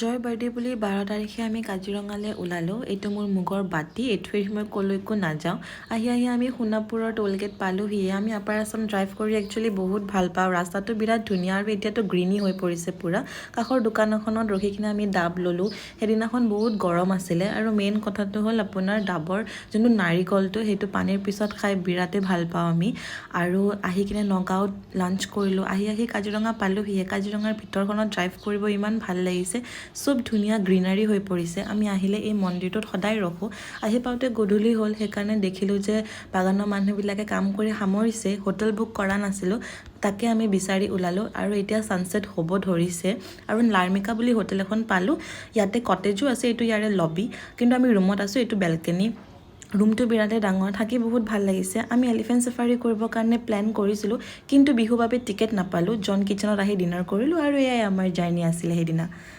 জয়ৰ বাৰ্থডে বুলি 12 তাৰিখে আমি কাজিৰঙালৈ ওলালোঁ। এইটো মোৰ মুগৰ বাতি, এইটো এৰি মই ক'লৈকো নাযাওঁ। আহি আমি সোণাপুৰৰ টোলগেট পালোহিয়ে। আমি আপাৰ আছাম ড্ৰাইভ কৰি একচুৱেলি বহুত ভাল পাওঁ। ৰাস্তাটো বিৰাট ধুনীয়া আৰু এতিয়াতো গ্ৰীণি হৈ পৰিছে পূৰা। কাষৰ দোকান এখনত ৰখি কিনে আমি ডাব ল'লোঁ। সেইদিনাখন বহুত গৰম আছিলে আৰু মেইন কথাটো হ'ল আপোনাৰ ডাবৰ যোনটো নাৰিকলটো সেইটো পানীৰ পিছত খাই বিৰাটেই ভাল পাওঁ আমি। আৰু আহি কিনে নগাঁৱত লাঞ্চ কৰিলোঁ। আহি কাজিৰঙা পালোহিয়ে। কাজিৰঙাৰ ভিতৰখনত ড্ৰাইভ কৰিব ইমান ভাল লাগিছে। চব ধুনীয়া গ্ৰীনাৰী হৈ পৰিছে। আমি আহিলে এই মন্দিৰটোত সদায় ৰখোঁ। আহি পাওঁতে গধূলি হ'ল, সেইকাৰণে দেখিলোঁ যে বাগানৰ মানুহবিলাকে কাম কৰি সামৰিছে। হোটেল বুক কৰা নাছিলোঁ, তাকে আমি বিচাৰি ওলালোঁ আৰু এতিয়া ছানছেট হ'ব ধৰিছে। আৰু লাৰ্মিকা বুলি হোটেল এখন পালোঁ। ইয়াতে কটেজো আছে, এইটো ইয়াৰে লবি, কিন্তু আমি ৰুমত আছোঁ, এইটো বেলকনি। ৰুমটো বিৰাটেই ডাঙৰ, থাকি বহুত ভাল লাগিছে। আমি এলিফেণ্ট চাফাৰী কৰিবৰ কাৰণে প্লেন কৰিছিলোঁ, কিন্তু বিহুৰ বাবে টিকেট নাপালোঁ। জন কিচেনত আহি ডিনাৰ কৰিলোঁ আৰু এয়াই আমাৰ জাৰ্ণি আছিলে সেইদিনা।